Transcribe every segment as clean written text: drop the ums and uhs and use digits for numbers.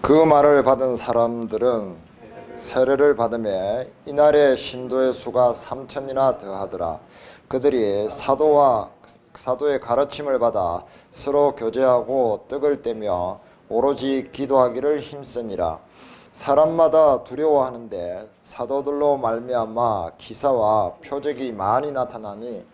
그 말을 받은 사람들은 세례를 받으며 이날의 신도의 수가 3천이나 더하더라. 그들이 사도의 가르침을 받아 서로 교제하고 떡을 떼며 오로지 기도하기를 힘쓰니라. 사람마다 두려워하는데 사도들로 말미암아 기사와 표적이 많이 나타나니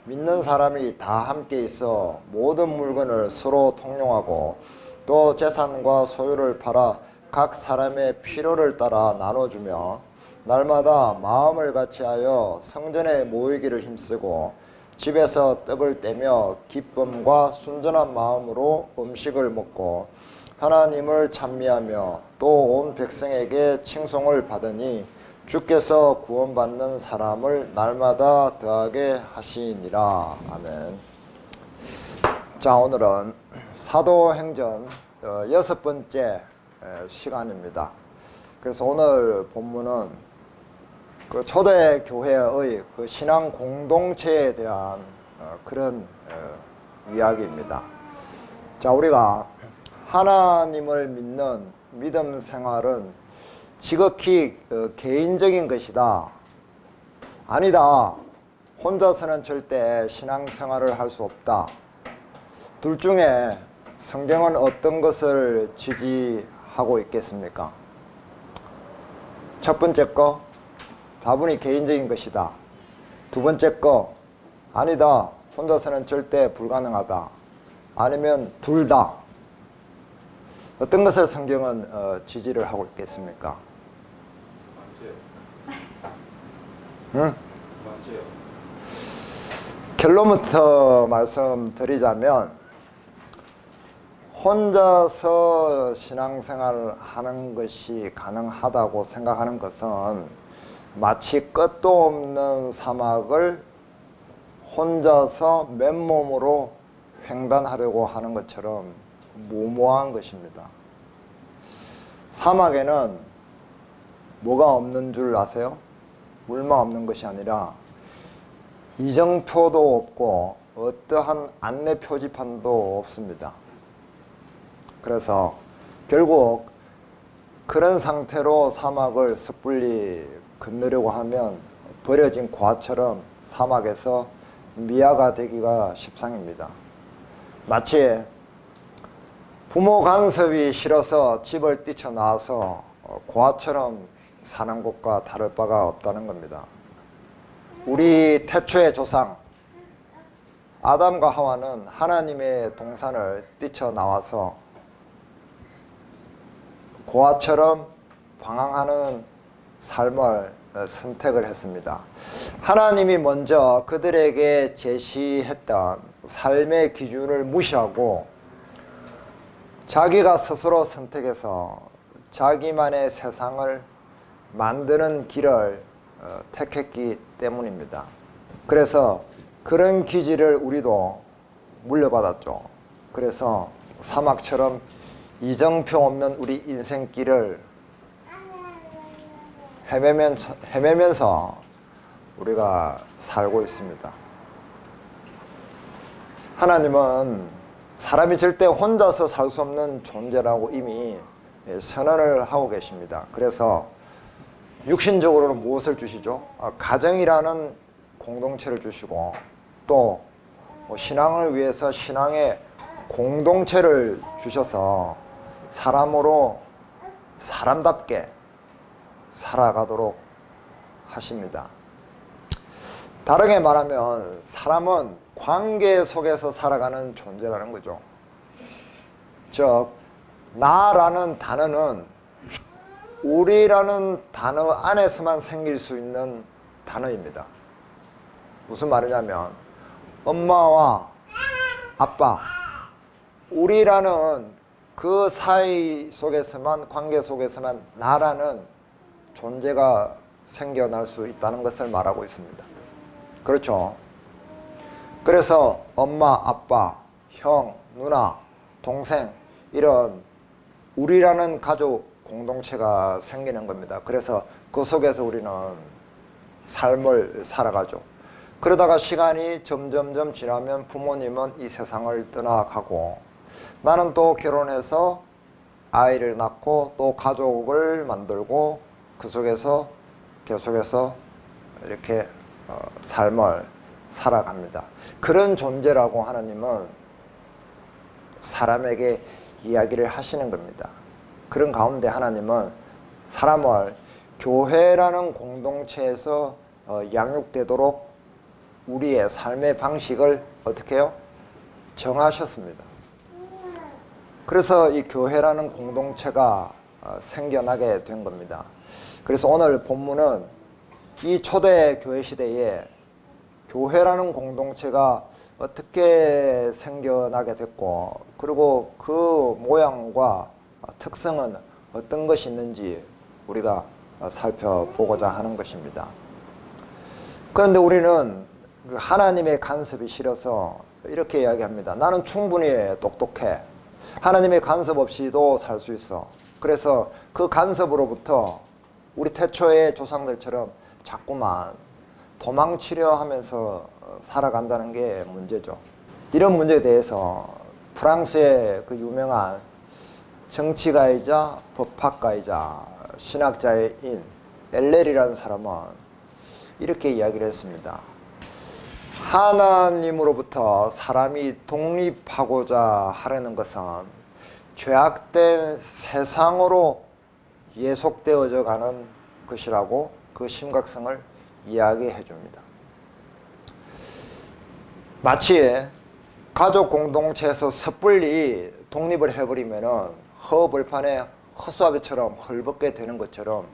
믿는 사람이 다 함께 있어 모든 물건을 서로 통용하고 또 재산과 소유를 팔아 각 사람의 필요를 따라 나눠주며 날마다 마음을 같이하여 성전에 모이기를 힘쓰고 집에서 떡을 떼며 기쁨과 순전한 마음으로 음식을 먹고 하나님을 찬미하며 또 온 백성에게 칭송을 받으니 주께서 구원받는 사람을 날마다 더하게 하시니라. 아멘. 자, 오늘은 사도행전 6번째 시간입니다. 그래서 오늘 본문은 그 초대교회의 그 신앙 공동체에 대한 그런 이야기입니다. 자, 우리가 하나님을 믿는 믿음 생활은 지극히 개인적인 것이다. 아니다. 혼자서는 절대 신앙생활을 할 수 없다. 둘 중에 성경은 어떤 것을 지지하고 있겠습니까? 첫 번째 거, 다분히 개인적인 것이다. 두 번째 거, 아니다. 혼자서는 절대 불가능하다. 아니면 둘 다. 어떤 것을 성경은 지지를 하고 있겠습니까? 응? 맞지요. 결론부터 말씀드리자면 혼자서 신앙생활을 하는 것이 가능하다고 생각하는 것은 마치 끝도 없는 사막을 혼자서 맨몸으로 횡단하려고 하는 것처럼 무모한 것입니다. 사막에는 뭐가 없는 줄 아세요? 물만 없는 것이 아니라 이정표도 없고 어떠한 안내 표지판도 없습니다. 그래서 결국 그런 상태로 사막을 섣불리 건너려고 하면 버려진 과처럼 사막에서 미아가 되기가 십상입니다. 마치 부모 간섭이 싫어서 집을 뛰쳐나와서 고아처럼 사는 것과 다를 바가 없다는 겁니다. 우리 태초의 조상 아담과 하와는 하나님의 동산을 뛰쳐나와서 고아처럼 방황하는 삶을 선택을 했습니다. 하나님이 먼저 그들에게 제시했던 삶의 기준을 무시하고 자기가 스스로 선택해서 자기만의 세상을 만드는 길을 택했기 때문입니다. 그래서 그런 기질을 우리도 물려받았죠. 그래서 사막처럼 이정표 없는 우리 인생길을 헤매면서 우리가 살고 있습니다. 하나님은 사람이 절대 혼자서 살 수 없는 존재라고 이미 선언을 하고 계십니다. 그래서 육신적으로는 무엇을 주시죠? 가정이라는 공동체를 주시고 또 신앙을 위해서 신앙의 공동체를 주셔서 사람으로 사람답게 살아가도록 하십니다. 다르게 말하면 사람은 관계 속에서 살아가는 존재라는 거죠. 즉, 나라는 단어는 우리라는 단어 안에서만 생길 수 있는 단어입니다. 무슨 말이냐면 엄마와 아빠, 우리라는 그 사이 속에서만, 관계 속에서만 나라는 존재가 생겨날 수 있다는 것을 말하고 있습니다. 그렇죠? 그래서 엄마, 아빠, 형, 누나, 동생 이런 우리라는 가족 공동체가 생기는 겁니다. 그래서 그 속에서 우리는 삶을 살아가죠. 그러다가 시간이 점점점 지나면 부모님은 이 세상을 떠나가고 나는 또 결혼해서 아이를 낳고 또 가족을 만들고 그 속에서 계속해서 이렇게 삶을 살아갑니다. 그런 존재라고 하나님은 사람에게 이야기를 하시는 겁니다. 그런 가운데 하나님은 사람을 교회라는 공동체에서 양육되도록 우리의 삶의 방식을 어떻게 해요? 정하셨습니다. 그래서 이 교회라는 공동체가 생겨나게 된 겁니다. 그래서 오늘 본문은 이 초대 교회 시대에 교회라는 공동체가 어떻게 생겨나게 됐고, 그리고 그 모양과 특성은 어떤 것이 있는지 우리가 살펴보고자 하는 것입니다. 그런데 우리는 하나님의 간섭이 싫어서 이렇게 이야기합니다. 나는 충분히 똑똑해. 하나님의 간섭 없이도 살 수 있어. 그래서 그 간섭으로부터 우리 태초의 조상들처럼 자꾸만 도망치려 하면서 살아간다는 게 문제죠. 이런 문제에 대해서 프랑스의 그 유명한 정치가이자 법학가이자 신학자인 엘렐이라는 사람은 이렇게 이야기를 했습니다. 하나님으로부터 사람이 독립하고자 하려는 것은 죄악된 세상으로 예속되어져 가는 것이라고 그 심각성을 이야기해 줍니다. 마치 가족 공동체에서 섣불리 독립을 해버리면 허벌판에 허수아비처럼 헐벗게 되는 것처럼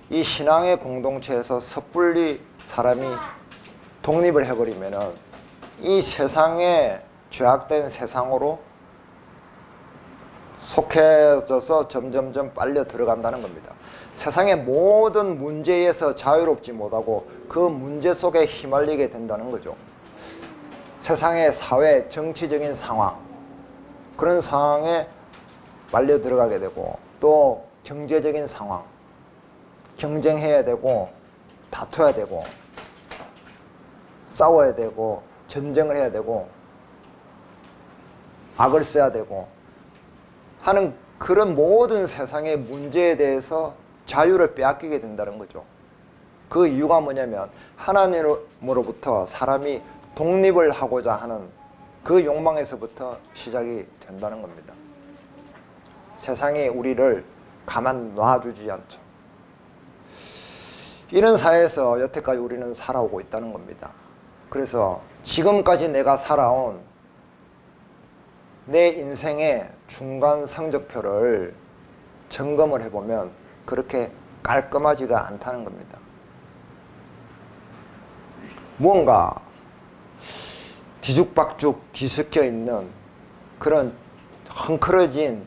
이 신앙의 공동체에서 섣불리 사람이 독립을 해버리면 이 세상에 죄악된 세상으로 속해져서 점점점 빨려 들어간다는 겁니다. 세상의 모든 문제에서 자유롭지 못하고 그 문제 속에 휘말리게 된다는 거죠. 세상의 사회, 정치적인 상황, 그런 상황에 빨려 들어가게 되고, 또 경제적인 상황, 경쟁해야 되고 다퉈야 되고 싸워야 되고 전쟁을 해야 되고 악을 써야 되고 하는 그런 모든 세상의 문제에 대해서 자유를 빼앗기게 된다는 거죠. 그 이유가 뭐냐면 하나님으로부터 사람이 독립을 하고자 하는 그 욕망에서부터 시작이 된다는 겁니다. 세상이 우리를 가만 놔주지 않죠. 이런 사회에서 여태까지 우리는 살아오고 있다는 겁니다. 그래서 지금까지 내가 살아온 내 인생의 중간 성적표를 점검을 해보면 그렇게 깔끔하지가 않다는 겁니다. 무언가 뒤죽박죽 뒤섞여 있는 그런 헝클어진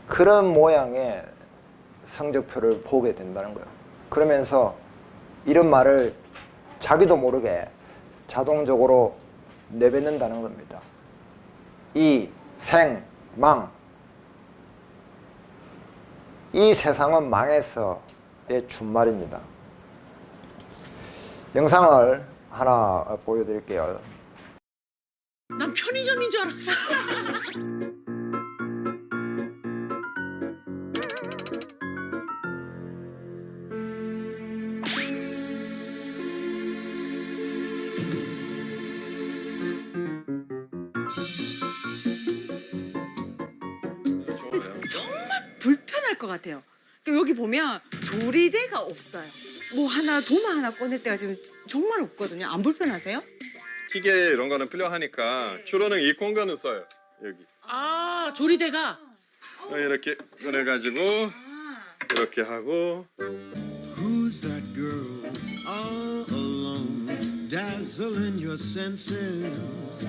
그런 모양의 성적표를 보게 된다는 거예요. 그러면서 이런 말을 자기도 모르게 자동적으로 내뱉는다는 겁니다. 이 생, 망. 이 세상은 망해서의 준말입니다. 영상을 하나 보여드릴게요. 난 편의점인 줄 알았어. 정말 불편할 것 같아요. 그러니까 여기 보면 조리대가 없어요. 뭐 하나 도마 하나 꺼낼 때가 지금 정말 없거든요. 안 불편하세요? 기계 이런 거는 필요하니까 주로는 이 공간을 써요. 여기 아, 조리대가. 이렇게 꺼내가지고 이렇게 하고 Who's that girl all alone, dazzling your senses?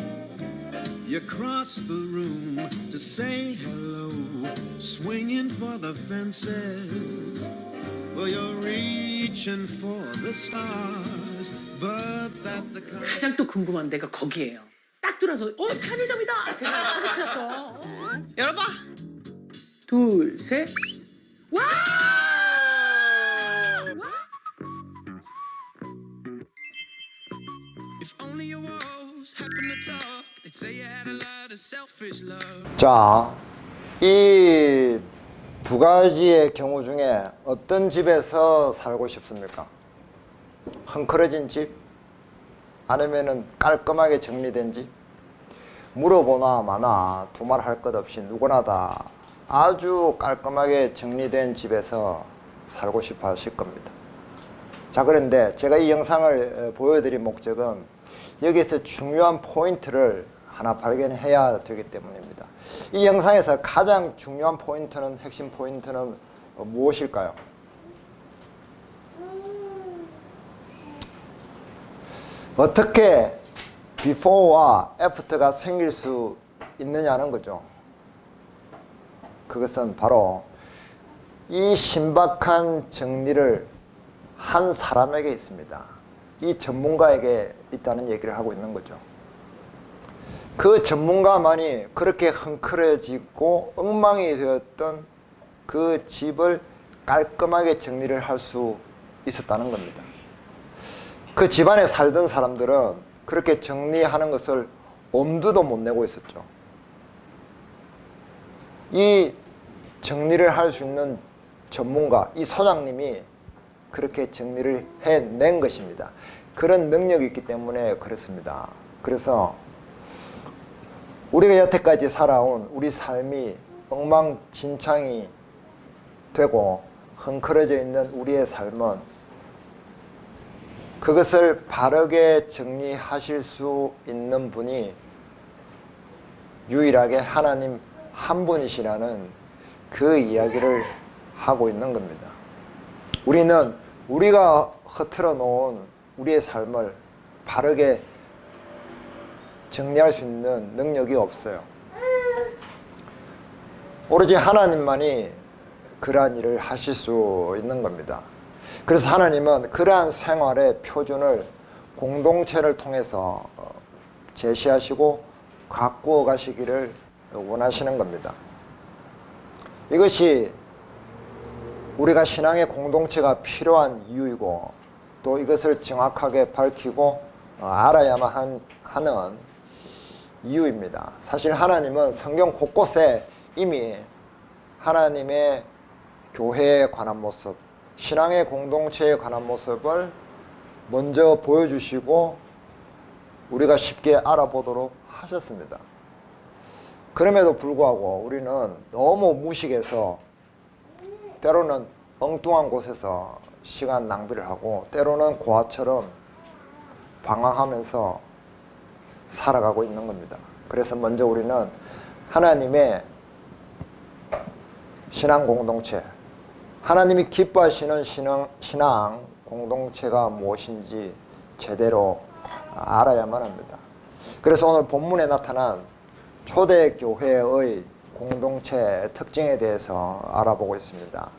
You cross the room to say hello, swinging for the fences. Well, you're reaching for the stars, but that's the kind. 가장 또 궁금한 데가 거기예요. 딱 들어서 편의점이다. 제가 소리쳤어. 열어봐. 둘, 셋. 와! If only your walls happen to talk, they'd say you had a lot of selfish love. 자, 이 두 가지의 경우 중에 어떤 집에서 살고 싶습니까? 헝클어진 집? 아니면은 깔끔하게 정리된 집? 물어보나 마나 두말 할 것 없이 누구나 다 아주 깔끔하게 정리된 집에서 살고 싶어 하실 겁니다. 자, 그런데 제가 이 영상을 보여드린 목적은 여기서 중요한 포인트를 하나 발견해야 되기 때문입니다. 이 영상에서 가장 중요한 포인트는, 핵심 포인트는 무엇일까요? 어떻게 before와 after가 생길 수 있느냐는 거죠. 그것은 바로 이 신박한 정리를 한 사람에게 있습니다. 이 전문가에게 있다는 얘기를 하고 있는 거죠. 그 전문가만이 그렇게 헝클어지고 엉망이 되었던 그 집을 깔끔하게 정리를 할 수 있었다는 겁니다. 그 집안에 살던 사람들은 그렇게 정리하는 것을 엄두도 못 내고 있었죠. 이 정리를 할 수 있는 전문가, 이 소장님이 그렇게 정리를 해낸 것입니다. 그런 능력이 있기 때문에 그렇습니다. 그래서 우리가 여태까지 살아온 우리 삶이 엉망진창이 되고 헝클어져 있는 우리의 삶은 그것을 바르게 정리하실 수 있는 분이 유일하게 하나님 한 분이시라는 그 이야기를 하고 있는 겁니다. 우리는 우리가 흐트러 놓은 우리의 삶을 바르게 정리할 수 있는 능력이 없어요. 오로지 하나님만이 그러한 일을 하실 수 있는 겁니다. 그래서 하나님은 그러한 생활의 표준을 공동체를 통해서 제시하시고 가꾸어 가시기를 원하시는 겁니다. 이것이 우리가 신앙의 공동체가 필요한 이유이고 또 이것을 정확하게 밝히고 알아야만 하는 이유입니다. 사실 하나님은 성경 곳곳에 이미 하나님의 교회에 관한 모습, 신앙의 공동체에 관한 모습을 먼저 보여주시고 우리가 쉽게 알아보도록 하셨습니다. 그럼에도 불구하고 우리는 너무 무식해서 때로는 엉뚱한 곳에서 시간 낭비를 하고 때로는 고아처럼 방황하면서 살아가고 있는 겁니다. 그래서 먼저 우리는 하나님의 신앙 공동체, 하나님이 기뻐하시는 신앙 공동체가 무엇인지 제대로 알아야만 합니다. 그래서 오늘 본문에 나타난 초대교회의 공동체 특징에 대해서 알아보고 있습니다.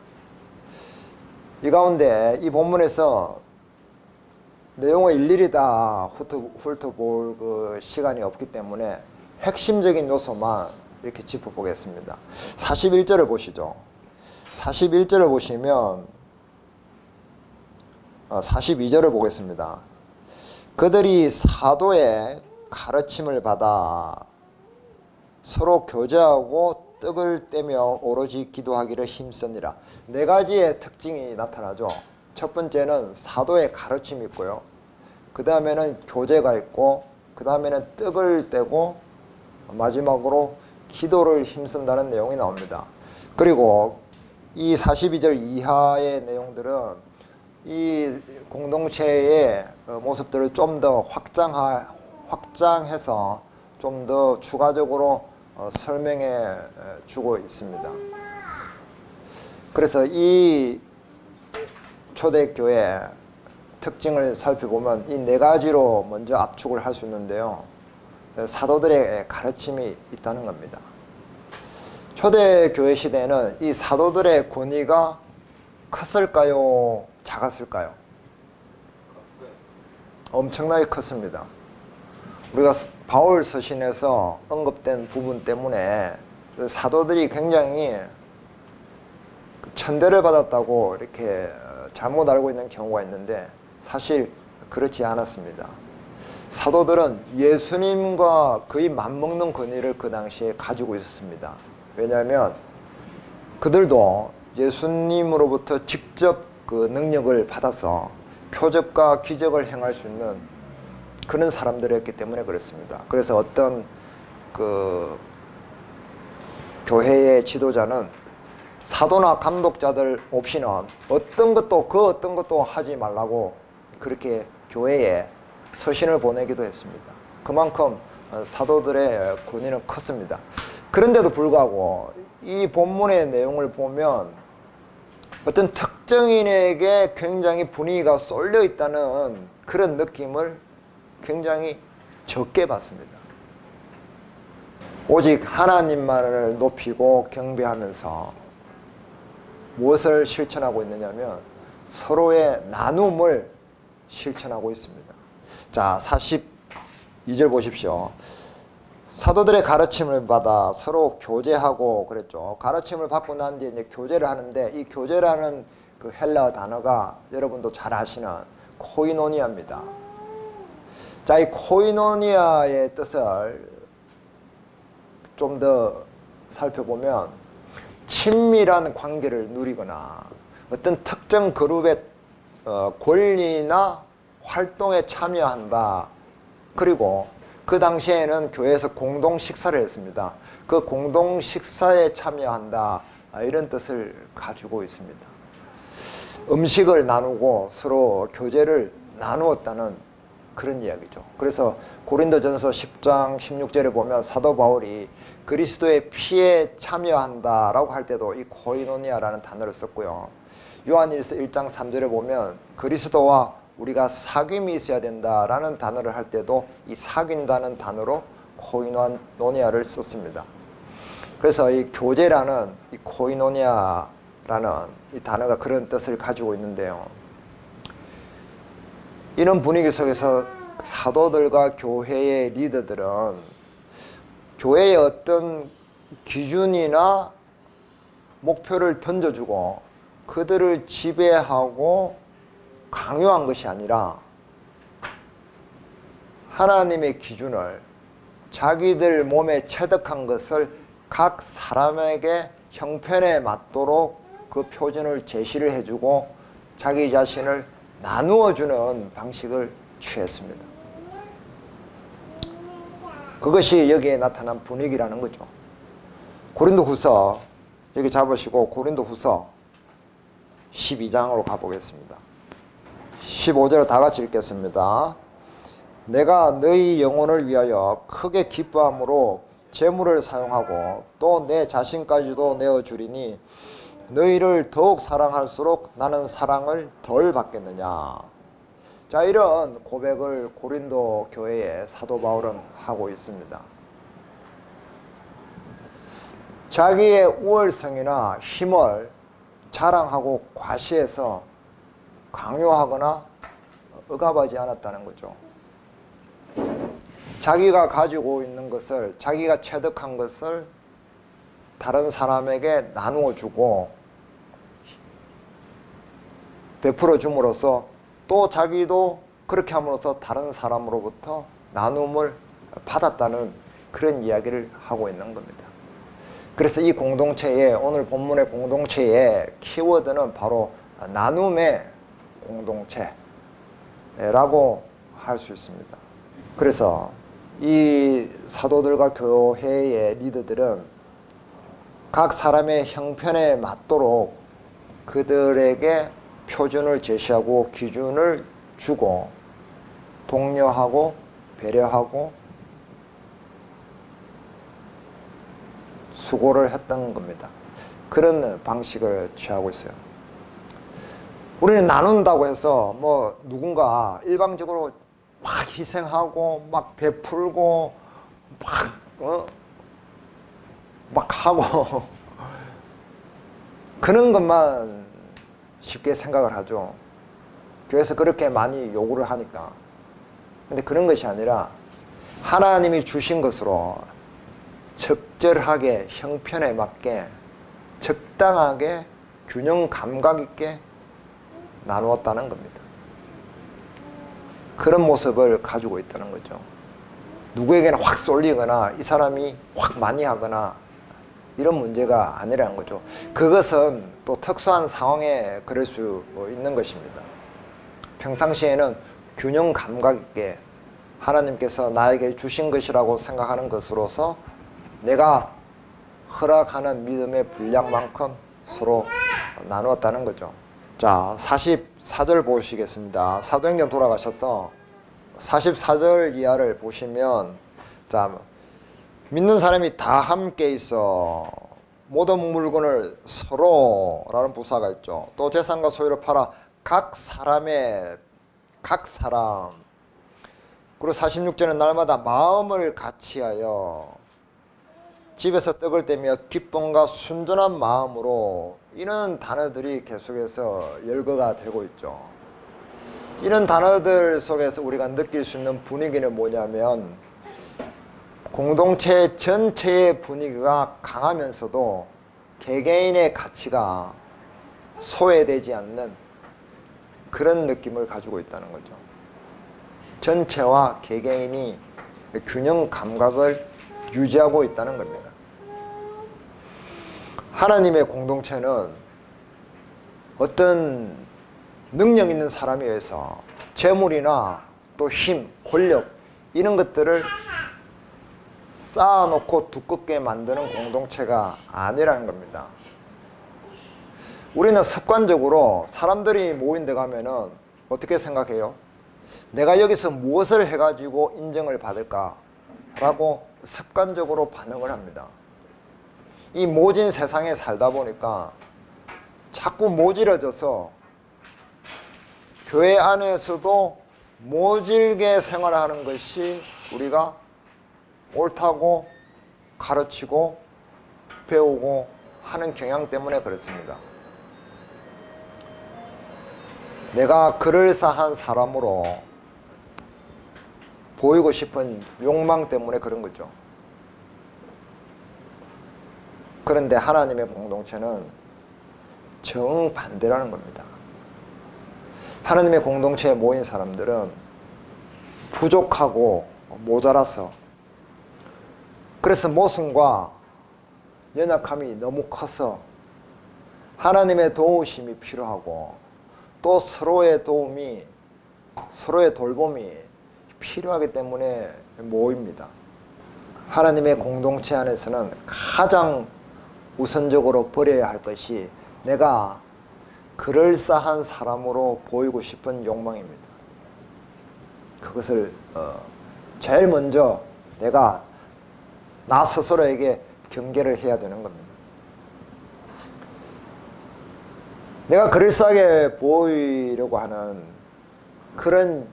이 가운데 이 본문에서 내용을 일일이 다 훑어볼 그 시간이 없기 때문에 핵심적인 요소만 이렇게 짚어보겠습니다. 41절을 보시죠. 41절을 보시면 42절을 보겠습니다. 그들이 사도의 가르침을 받아 서로 교제하고 떡을 떼며 오로지 기도하기를 힘쓰니라. 네 가지의 특징이 나타나죠. 첫 번째는 사도의 가르침이 있고요. 그 다음에는 교제가 있고, 그 다음에는 떡을 떼고, 마지막으로 기도를 힘쓴다는 내용이 나옵니다. 그리고 이 42절 이하의 내용들은 이 공동체의 모습들을 좀 더 확장해서 좀 더 추가적으로 설명해 주고 있습니다. 그래서 이 초대교회 특징을 살펴보면 이 네 가지로 먼저 압축을 할 수 있는데요. 사도들의 가르침이 있다는 겁니다. 초대교회 시대에는 이 사도들의 권위가 컸을까요? 작았을까요? 엄청나게 컸습니다. 우리가 바울 서신에서 언급된 부분 때문에 사도들이 굉장히 천대를 받았다고 이렇게 잘못 알고 있는 경우가 있는데 사실 그렇지 않았습니다. 사도들은 예수님과 거의 맞먹는 권위를 그 당시에 가지고 있었습니다. 왜냐하면 그들도 예수님으로부터 직접 그 능력을 받아서 표적과 기적을 행할 수 있는 그런 사람들이었기 때문에 그렇습니다. 그래서 어떤 그 교회의 지도자는 사도나 감독자들 없이는 어떤 것도 하지 말라고 그렇게 교회에 서신을 보내기도 했습니다. 그만큼 사도들의 권위는 컸습니다. 그런데도 불구하고 이 본문의 내용을 보면 어떤 특정인에게 굉장히 분위기가 쏠려 있다는 그런 느낌을 굉장히 적게 받습니다. 오직 하나님만을 높이고 경배하면서 무엇을 실천하고 있느냐면 서로의 나눔을 실천하고 있습니다. 자, 42절 보십시오. 사도들의 가르침을 받아 서로 교제하고 그랬죠. 가르침을 받고 난 뒤에 이제 교제를 하는데 이 교제라는 그 헬라어 단어가 여러분도 잘 아시는 코이노니아입니다. 자, 이 코이노니아의 뜻을 좀 더 살펴보면 친밀한 관계를 누리거나 어떤 특정 그룹의 권리나 활동에 참여한다. 그리고 그 당시에는 교회에서 공동 식사를 했습니다. 그 공동 식사에 참여한다. 이런 뜻을 가지고 있습니다. 음식을 나누고 서로 교제를 나누었다는 그런 이야기죠. 그래서 고린도전서 10장 16절에 보면 사도 바울이 그리스도의 피에 참여한다라고 할 때도 이 코이노니아라는 단어를 썼고요. 요한일서 1장 3절에 보면 그리스도와 우리가 사귐이 있어야 된다라는 단어를 할 때도 이 사귄다는 단어로 코이노니아를 썼습니다. 그래서 이 교제라는 이 코이노니아라는 이 단어가 그런 뜻을 가지고 있는데요. 이런 분위기 속에서 사도들과 교회의 리더들은 교회의 어떤 기준이나 목표를 던져주고 그들을 지배하고 강요한 것이 아니라 하나님의 기준을 자기들 몸에 체득한 것을 각 사람에게 형편에 맞도록 그 표준을 제시를 해주고 자기 자신을 나누어주는 방식을 취했습니다. 그것이 여기에 나타난 분위기라는 거죠. 고린도후서 여기 잡으시고 고린도후서 12장으로 가보겠습니다. 15절 다 같이 읽겠습니다. 내가 너희 영혼을 위하여 크게 기뻐함으로 재물을 사용하고 또 내 자신까지도 내어주리니 너희를 더욱 사랑할수록 나는 사랑을 덜 받겠느냐. 자, 이런 고백을 고린도 교회에 사도 바울은 하고 있습니다. 자기의 우월성이나 힘을 자랑하고 과시해서 강요하거나 억압하지 않았다는 거죠. 자기가 가지고 있는 것을, 자기가 체득한 것을 다른 사람에게 나누어 주고 베풀어 줌으로써 또 자기도 그렇게 함으로써 다른 사람으로부터 나눔을 받았다는 그런 이야기를 하고 있는 겁니다. 그래서 이 공동체에, 오늘 본문의 공동체의 키워드는 바로 나눔의 공동체라고 할 수 있습니다. 그래서 이 사도들과 교회의 리더들은 각 사람의 형편에 맞도록 그들에게 표준을 제시하고 기준을 주고 독려하고 배려하고 수고를 했던 겁니다. 그런 방식을 취하고 있어요. 우리는 나눈다고 해서 뭐 누군가 일방적으로 막 희생하고 막 베풀고 막 하고 그런 것만 쉽게 생각을 하죠. 교회에서 그렇게 많이 요구를 하니까. 근데 그런 것이 아니라 하나님이 주신 것으로 적절하게 형편에 맞게 적당하게 균형 감각 있게 나누었다는 겁니다. 그런 모습을 가지고 있다는 거죠. 누구에게나 확 쏠리거나 이 사람이 확 많이 하거나 이런 문제가 아니라는 거죠. 그것은 또 특수한 상황에 그럴 수 있는 것입니다. 평상시에는 균형 감각 있게 하나님께서 나에게 주신 것이라고 생각하는 것으로서 내가 허락하는 믿음의 분량만큼 서로 나누었다는 거죠. 자, 44절 보시겠습니다. 사도행전 돌아가셔서 44절 이하를 보시면, 자, 믿는 사람이 다 함께 있어 모든 물건을 서로라는 부사가 있죠. 또 재산과 소유를 팔아 각 사람 그리고 46절은 날마다 마음을 같이하여 집에서 떡을 떼며 기쁨과 순전한 마음으로, 이런 단어들이 계속해서 열거가 되고 있죠. 이런 단어들 속에서 우리가 느낄 수 있는 분위기는 뭐냐면, 공동체 전체의 분위기가 강하면서도 개개인의 가치가 소외되지 않는 그런 느낌을 가지고 있다는 거죠. 전체와 개개인이 균형 감각을 유지하고 있다는 겁니다. 하나님의 공동체는 어떤 능력 있는 사람에 의해서 재물이나 또 힘, 권력 이런 것들을 쌓아놓고 두껍게 만드는 공동체가 아니라는 겁니다. 우리는 습관적으로 사람들이 모인 데 가면은 어떻게 생각해요? 내가 여기서 무엇을 해가지고 인정을 받을까? 라고 습관적으로 반응을 합니다. 이 모진 세상에 살다 보니까 자꾸 모질어져서 교회 안에서도 모질게 생활하는 것이 우리가 옳다고 가르치고 배우고 하는 경향 때문에 그렇습니다. 내가 그럴싸한 사람으로 보이고 싶은 욕망 때문에 그런 거죠. 그런데 하나님의 공동체는 정반대라는 겁니다. 하나님의 공동체에 모인 사람들은 부족하고 모자라서, 그래서 모순과 연약함이 너무 커서 하나님의 도우심이 필요하고, 또 서로의 도움이, 서로의 돌봄이 필요하기 때문에 모입니다. 하나님의 공동체 안에서는 가장 우선적으로 버려야 할 것이 내가 그럴싸한 사람으로 보이고 싶은 욕망입니다. 그것을 제일 먼저 내가 나 스스로에게 경계를 해야 되는 겁니다. 내가 그럴싸하게 보이려고 하는 그런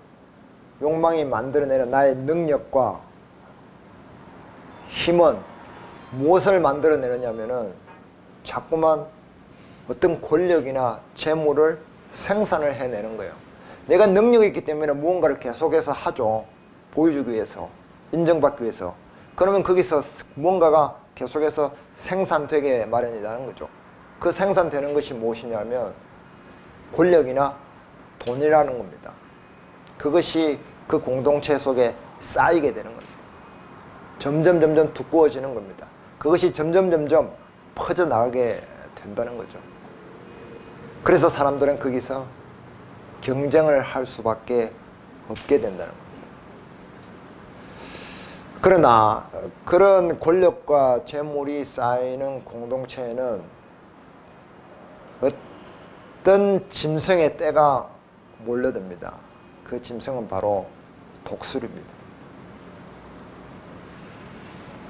욕망이 만들어내는 나의 능력과 힘은 무엇을 만들어내느냐면은 자꾸만 어떤 권력이나 재물을 생산을 해내는 거예요. 내가 능력이 있기 때문에 무언가를 계속해서 하죠. 보여주기 위해서, 인정받기 위해서. 그러면 거기서 무언가가 계속해서 생산되게 마련이라는 거죠. 그 생산되는 것이 무엇이냐면 권력이나 돈이라는 겁니다. 그것이 그 공동체 속에 쌓이게 되는 겁니다. 점점 두꺼워지는 겁니다. 그것이 점점 퍼져나가게 된다는 거죠. 그래서 사람들은 거기서 경쟁을 할 수밖에 없게 된다는 겁니다. 그러나 그런 권력과 재물이 쌓이는 공동체에는 어떤 짐승의 때가 몰려듭니다. 그 짐승은 바로 독수리입니다.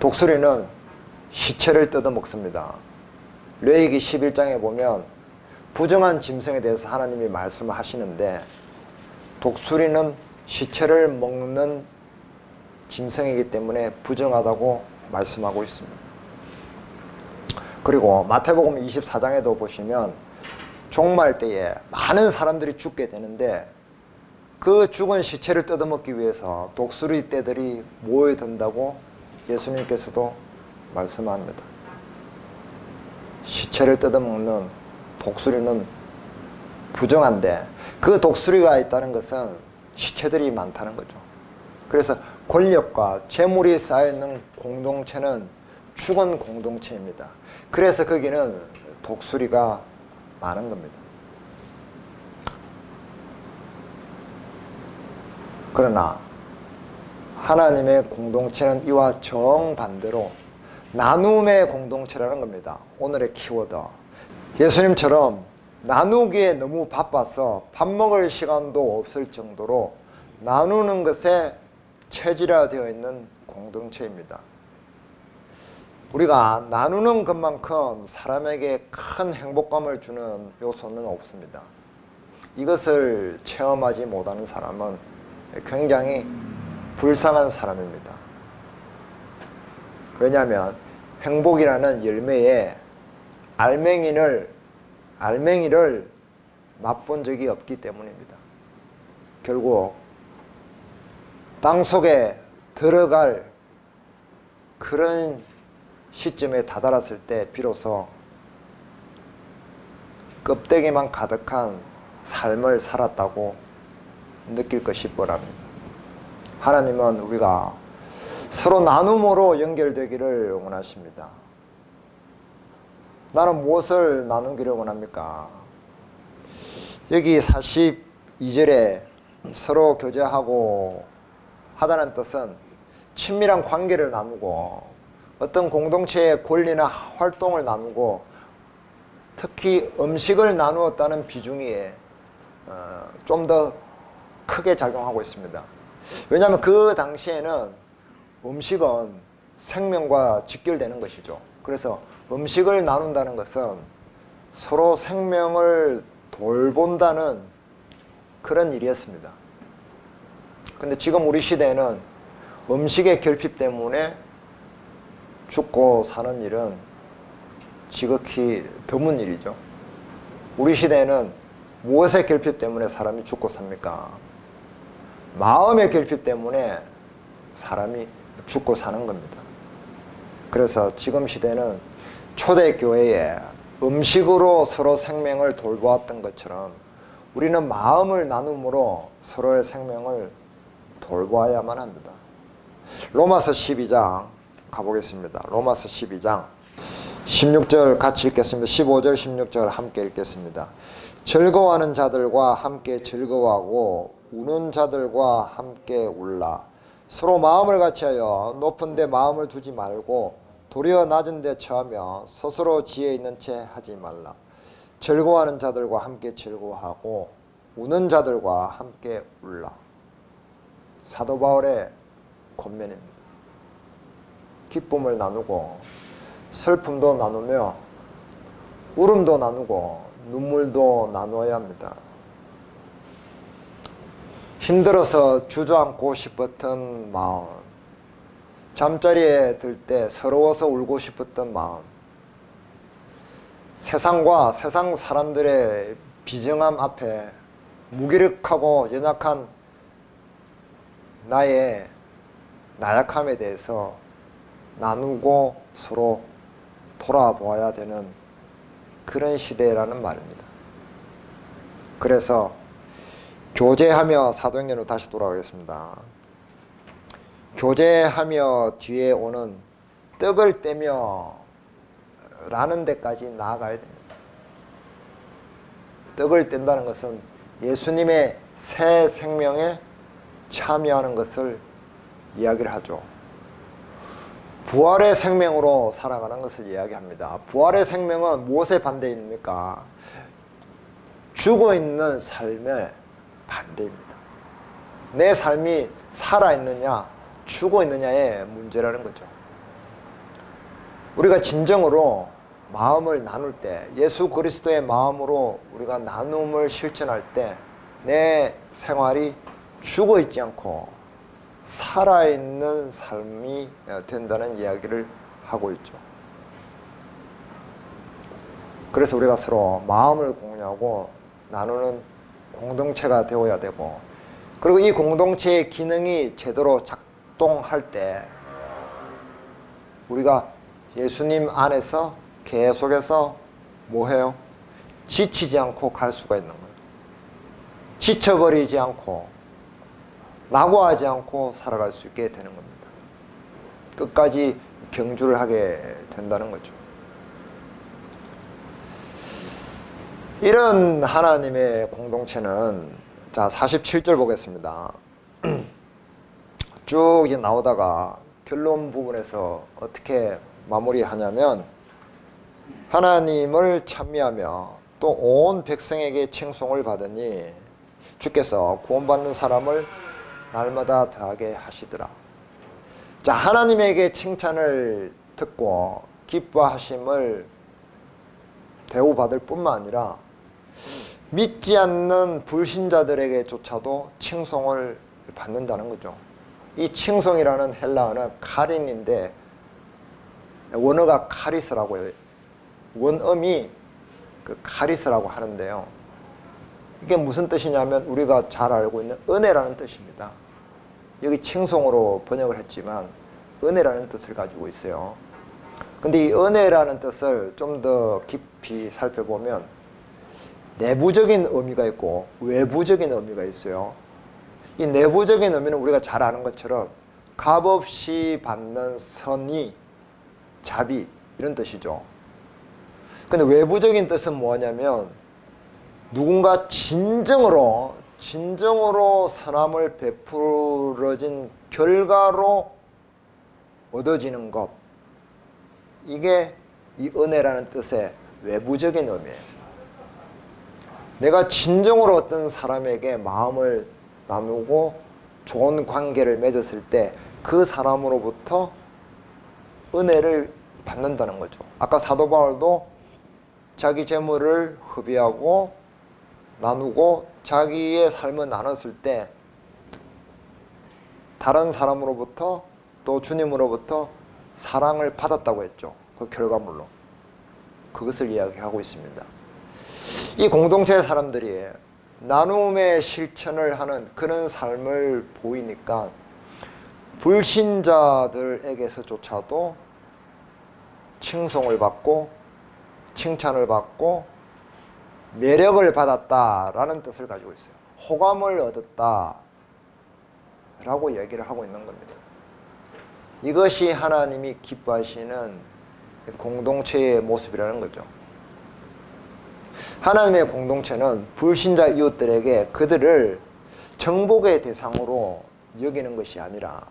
독수리는 시체를 뜯어먹습니다. 레위기 11장에 보면 부정한 짐승에 대해서 하나님이 말씀을 하시는데, 독수리는 시체를 먹는 짐승이기 때문에 부정하다고 말씀하고 있습니다. 그리고 마태복음 24장에도 보시면 종말 때에 많은 사람들이 죽게 되는데, 그 죽은 시체를 뜯어먹기 위해서 독수리 떼들이 모여든다고 예수님께서도 말씀합니다. 시체를 뜯어먹는 독수리는 부정한데, 그 독수리가 있다는 것은 시체들이 많다는 거죠. 그래서 권력과 재물이 쌓여있는 공동체는 죽은 공동체입니다. 그래서 거기는 독수리가 많은 겁니다. 그러나 하나님의 공동체는 이와 정반대로 나눔의 공동체라는 겁니다. 오늘의 키워드. 예수님처럼 나누기에 너무 바빠서 밥 먹을 시간도 없을 정도로 나누는 것에 체질화되어 있는 공동체입니다. 우리가 나누는 것만큼 사람에게 큰 행복감을 주는 요소는 없습니다. 이것을 체험하지 못하는 사람은 굉장히 불쌍한 사람입니다. 왜냐하면 행복이라는 열매에 알맹이를 맛본 적이 없기 때문입니다. 결국 땅속에 들어갈 그런 시점에 다다랐을 때 비로소 껍데기만 가득한 삶을 살았다고 느낄 것이 뻔합니다. 하나님은 우리가 서로 나눔으로 연결되기를 원하십니다. 나는 무엇을 나누기를 원합니까? 여기 42절에 서로 교제하고 하다는 뜻은 친밀한 관계를 나누고 어떤 공동체의 권리나 활동을 나누고 특히 음식을 나누었다는 비중이 좀 더 크게 작용하고 있습니다. 왜냐하면 그 당시에는 음식은 생명과 직결되는 것이죠. 그래서 음식을 나눈다는 것은 서로 생명을 돌본다는 그런 일이었습니다. 근데 지금 우리 시대에는 음식의 결핍 때문에 죽고 사는 일은 지극히 드문 일이죠. 우리 시대에는 무엇의 결핍 때문에 사람이 죽고 삽니까? 마음의 결핍 때문에 사람이 죽고 사는 겁니다. 그래서 지금 시대는 초대교회에 음식으로 서로 생명을 돌보았던 것처럼 우리는 마음을 나눔으로 서로의 생명을 돌보아야만 합니다. 로마서 12장 가보겠습니다. 로마서 12장 16절 같이 읽겠습니다. 15절 16절 함께 읽겠습니다. 즐거워하는 자들과 함께 즐거워하고 우는 자들과 함께 울라. 서로 마음을 같이하여 높은 데 마음을 두지 말고 도리어 낮은 데 처하며 스스로 지혜 있는 채 하지 말라. 즐거워하는 자들과 함께 즐거워하고 우는 자들과 함께 울라. 사도 바울의 권면입니다. 기쁨을 나누고 슬픔도 나누며 울음도 나누고 눈물도 나누어야 합니다. 힘들어서 주저앉고 싶었던 마음, 잠자리에 들 때 서러워서 울고 싶었던 마음, 세상과 세상 사람들의 비정함 앞에 무기력하고 연약한 나의 나약함에 대해서 나누고 서로 돌아보아야 되는 그런 시대라는 말입니다. 그래서 교제하며 사도행전으로 다시 돌아가겠습니다. 교제하며 뒤에 오는 떡을 떼며 라는 데까지 나아가야 됩니다. 떡을 뗀다는 것은 예수님의 새 생명에 참여하는 것을 이야기를 하죠. 부활의 생명으로 살아가는 것을 이야기합니다. 부활의 생명은 무엇의 반대입니까? 죽어있는 삶의 반대입니다. 내 삶이 살아있느냐 죽어있느냐의 문제라는 거죠. 우리가 진정으로 마음을 나눌 때, 예수 그리스도의 마음으로 우리가 나눔을 실천할 때 내 생활이 죽어있지 않고 살아있는 삶이 된다는 이야기를 하고 있죠. 그래서 우리가 서로 마음을 공유하고 나누는 공동체가 되어야 되고, 그리고 이 공동체의 기능이 제대로 작동할 때 우리가 예수님 안에서 계속해서 뭐 해요? 지치지 않고 갈 수가 있는 거예요. 지쳐버리지 않고 낙오하지 않고 살아갈 수 있게 되는 겁니다. 끝까지 경주를 하게 된다는 거죠. 이런 하나님의 공동체는 자 47절 보겠습니다. 쭉 이제 나오다가 결론 부분에서 어떻게 마무리하냐면 하나님을 찬미하며 또 온 백성에게 칭송을 받으니 주께서 구원받는 사람을 날마다 더하게 하시더라. 자, 하나님에게 칭찬을 듣고 기뻐하심을 대우받을 뿐만 아니라 믿지 않는 불신자들에게조차도 칭송을 받는다는 거죠. 이 칭송이라는 헬라어는 카린인데 원어가 카리스라고 해요. 원음이 그 카리스라고 하는데요. 이게 무슨 뜻이냐면 우리가 잘 알고 있는 은혜라는 뜻입니다. 여기 칭송으로 번역을 했지만 은혜라는 뜻을 가지고 있어요. 근데 이 은혜라는 뜻을 좀 더 깊이 살펴보면 내부적인 의미가 있고 외부적인 의미가 있어요. 이 내부적인 의미는 우리가 잘 아는 것처럼 값없이 받는 선의, 자비 이런 뜻이죠. 근데 외부적인 뜻은 뭐냐면 누군가 진정으로 선함을 베풀어진 결과로 얻어지는 것, 이게 이 은혜라는 뜻의 외부적인 의미예요. 내가 진정으로 어떤 사람에게 마음을 나누고 좋은 관계를 맺었을 때 그 사람으로부터 은혜를 받는다는 거죠. 아까 사도 바울도 자기 재물을 허비하고 나누고 자기의 삶을 나눴을 때 다른 사람으로부터 또 주님으로부터 사랑을 받았다고 했죠. 그 결과물로. 그것을 이야기하고 있습니다. 이 공동체의 사람들이 나눔의 실천을 하는 그런 삶을 보이니까 불신자들에게서조차도 칭송을 받고 칭찬을 받고 매력을 받았다라는 뜻을 가지고 있어요. 호감을 얻었다라고 얘기를 하고 있는 겁니다. 이것이 하나님이 기뻐하시는 공동체의 모습이라는 거죠. 하나님의 공동체는 불신자 이웃들에게 그들을 정복의 대상으로 여기는 것이 아니라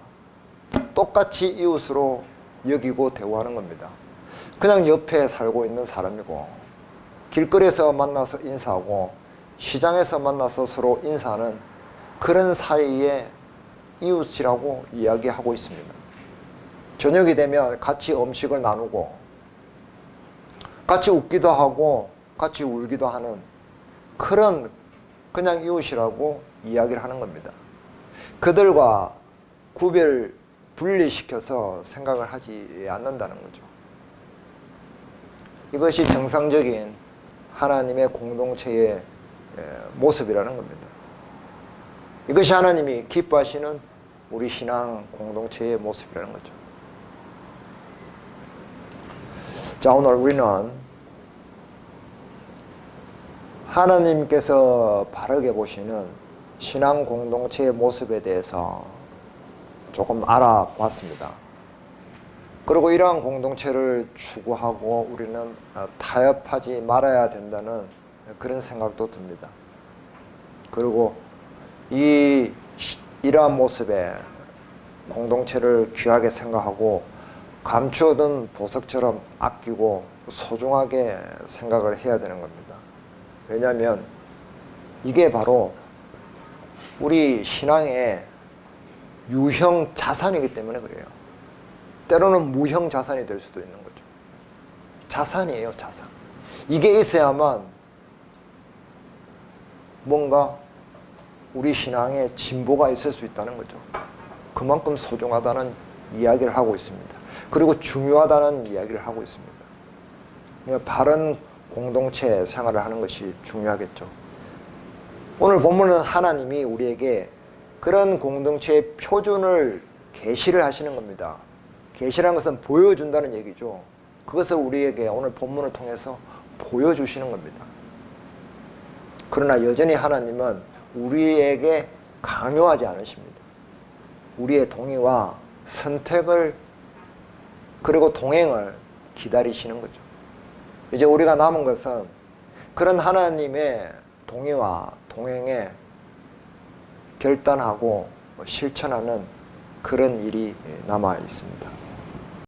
똑같이 이웃으로 여기고 대우하는 겁니다. 그냥 옆에 살고 있는 사람이고 길거리에서 만나서 인사하고 시장에서 만나서 서로 인사하는 그런 사이의 이웃이라고 이야기하고 있습니다. 저녁이 되면 같이 음식을 나누고 같이 웃기도 하고 같이 울기도 하는 그런 그냥 이웃이라고 이야기를 하는 겁니다. 그들과 분리시켜서 생각을 하지 않는다는 거죠. 이것이 정상적인 하나님의 공동체의 모습이라는 겁니다. 이것이 하나님이 기뻐하시는 우리 신앙 공동체의 모습이라는 거죠. 자, 오늘 우리는 하나님께서 바르게 보시는 신앙 공동체의 모습에 대해서 조금 알아봤습니다. 그리고 이러한 공동체를 추구하고 우리는 타협하지 말아야 된다는 그런 생각도 듭니다. 그리고 이러한 모습에 공동체를 귀하게 생각하고 감추어둔 보석처럼 아끼고 소중하게 생각을 해야 되는 겁니다. 왜냐하면 이게 바로 우리 신앙의 유형 자산이기 때문에 그래요. 때로는 무형 자산이 될 수도 있는 거죠. 자산이에요, 자산. 이게 있어야만 뭔가 우리 신앙에 진보가 있을 수 있다는 거죠. 그만큼 소중하다는 이야기를 하고 있습니다. 그리고 중요하다는 이야기를 하고 있습니다. 바른 공동체 생활을 하는 것이 중요하겠죠. 오늘 본문은 하나님이 우리에게 그런 공동체의 표준을 계시를 하시는 겁니다. 계시라는 것은 보여준다는 얘기죠. 그것을 우리에게 오늘 본문을 통해서 보여주시는 겁니다. 그러나 여전히 하나님은 우리에게 강요하지 않으십니다. 우리의 동의와 선택을 그리고 동행을 기다리시는 거죠. 이제 우리가 남은 것은 그런 하나님의 동의와 동행에 결단하고 실천하는 그런 일이 남아 있습니다.